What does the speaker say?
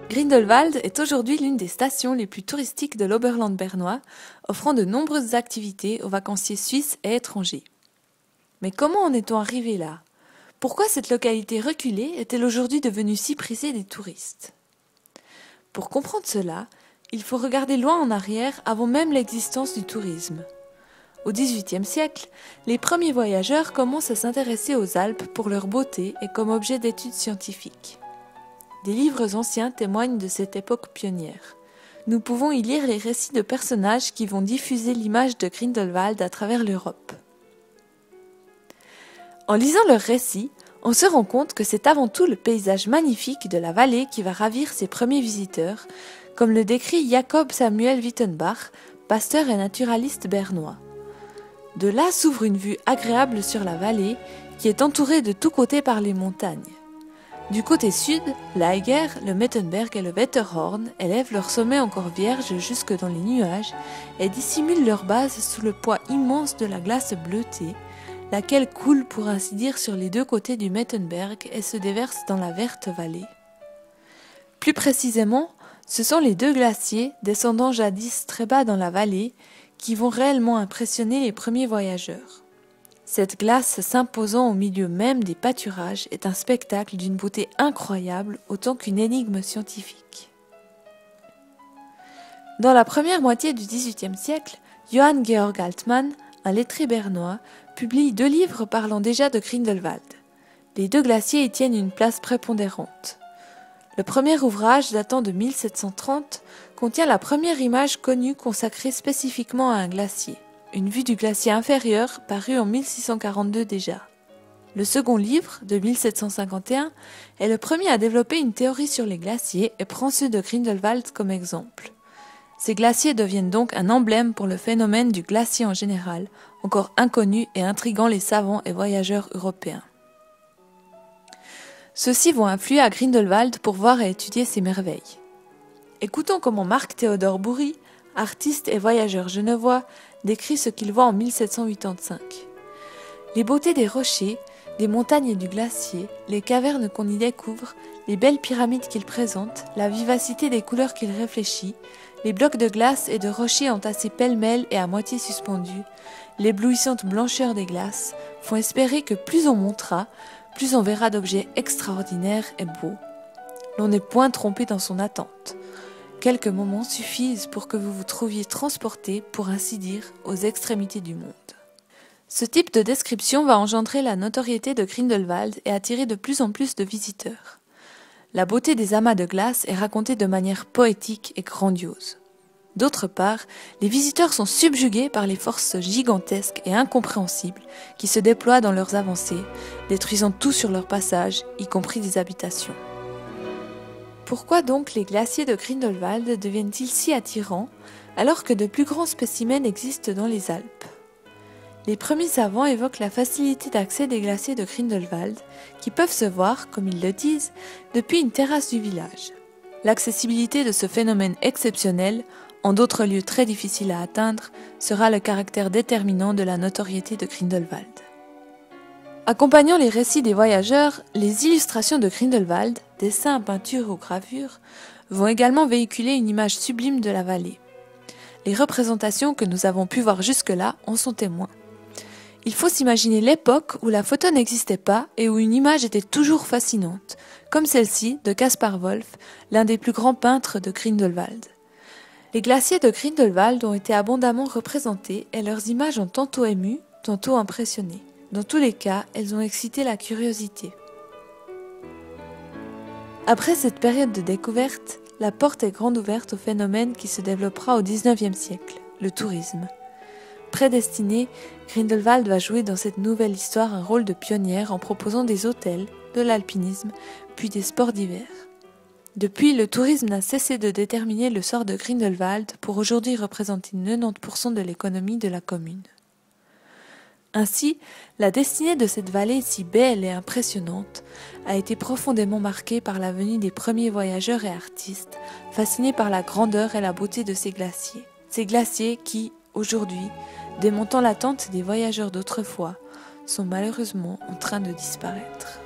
Grindelwald est aujourd'hui l'une des stations les plus touristiques de l'Oberland bernois, offrant de nombreuses activités aux vacanciers suisses et étrangers. Mais comment en est-on arrivé là? Pourquoi cette localité reculée est-elle aujourd'hui devenue si prisée des touristes? Pour comprendre cela, il faut regarder loin en arrière avant même l'existence du tourisme. Au XVIIIe siècle, les premiers voyageurs commencent à s'intéresser aux Alpes pour leur beauté et comme objet d'études scientifiques. Des livres anciens témoignent de cette époque pionnière. Nous pouvons y lire les récits de personnages qui vont diffuser l'image de Grindelwald à travers l'Europe. En lisant leurs récits, on se rend compte que c'est avant tout le paysage magnifique de la vallée qui va ravir ses premiers visiteurs, comme le décrit Jacob Samuel Wittenbach, pasteur et naturaliste bernois. De là s'ouvre une vue agréable sur la vallée, qui est entourée de tous côtés par les montagnes. Du côté sud, l'Eiger, le Mettenberg et le Wetterhorn élèvent leur sommet encore vierge jusque dans les nuages et dissimulent leur base sous le poids immense de la glace bleutée, laquelle coule pour ainsi dire sur les deux côtés du Mettenberg et se déverse dans la verte vallée. Plus précisément, ce sont les deux glaciers, descendant jadis très bas dans la vallée, qui vont réellement impressionner les premiers voyageurs. Cette glace s'imposant au milieu même des pâturages est un spectacle d'une beauté incroyable autant qu'une énigme scientifique. Dans la première moitié du XVIIIe siècle, Johann Georg Altmann, un lettré bernois, publie 2 livres parlant déjà de Grindelwald. Les deux glaciers y tiennent une place prépondérante. Le premier ouvrage, datant de 1730, contient la première image connue consacrée spécifiquement à un glacier. Une vue du glacier inférieur parue en 1642 déjà. Le second livre, de 1751, est le premier à développer une théorie sur les glaciers et prend ceux de Grindelwald comme exemple. Ces glaciers deviennent donc un emblème pour le phénomène du glacier en général, encore inconnu et intriguant les savants et voyageurs européens. Ceux-ci vont affluer à Grindelwald pour voir et étudier ces merveilles. Écoutons comment Marc-Théodore Bourry, artiste et voyageur genevois, décrit ce qu'il voit en 1785. Les beautés des rochers, des montagnes et du glacier, les cavernes qu'on y découvre, les belles pyramides qu'il présente, la vivacité des couleurs qu'il réfléchit, les blocs de glace et de rochers entassés pêle-mêle et à moitié suspendus, l'éblouissante blancheur des glaces, font espérer que plus on montera, plus on verra d'objets extraordinaires et beaux. L'on n'est point trompé dans son attente. Quelques moments suffisent pour que vous vous trouviez transporté, pour ainsi dire, aux extrémités du monde. Ce type de description va engendrer la notoriété de Grindelwald et attirer de plus en plus de visiteurs. La beauté des amas de glace est racontée de manière poétique et grandiose. D'autre part, les visiteurs sont subjugués par les forces gigantesques et incompréhensibles qui se déploient dans leurs avancées, détruisant tout sur leur passage, y compris des habitations. Pourquoi donc les glaciers de Grindelwald deviennent-ils si attirants alors que de plus grands spécimens existent dans les Alpes? Les premiers savants évoquent la facilité d'accès des glaciers de Grindelwald qui peuvent se voir, comme ils le disent, depuis une terrasse du village. L'accessibilité de ce phénomène exceptionnel, en d'autres lieux très difficiles à atteindre, sera le caractère déterminant de la notoriété de Grindelwald. Accompagnant les récits des voyageurs, les illustrations de Grindelwald, dessins, peintures ou gravures, vont également véhiculer une image sublime de la vallée. Les représentations que nous avons pu voir jusque-là en sont témoins. Il faut s'imaginer l'époque où la photo n'existait pas et où une image était toujours fascinante, comme celle-ci de Caspar Wolff, l'un des plus grands peintres de Grindelwald. Les glaciers de Grindelwald ont été abondamment représentés et leurs images ont tantôt ému, tantôt impressionné. Dans tous les cas, elles ont excité la curiosité. Après cette période de découverte, la porte est grande ouverte au phénomène qui se développera au XIXe siècle, le tourisme. Prédestiné, Grindelwald va jouer dans cette nouvelle histoire un rôle de pionnière en proposant des hôtels, de l'alpinisme, puis des sports d'hiver. Depuis, le tourisme n'a cessé de déterminer le sort de Grindelwald pour aujourd'hui représenter 90% de l'économie de la commune. Ainsi, la destinée de cette vallée si belle et impressionnante a été profondément marquée par la venue des premiers voyageurs et artistes, fascinés par la grandeur et la beauté de ces glaciers. Ces glaciers qui, aujourd'hui, démontant l'attente des voyageurs d'autrefois, sont malheureusement en train de disparaître.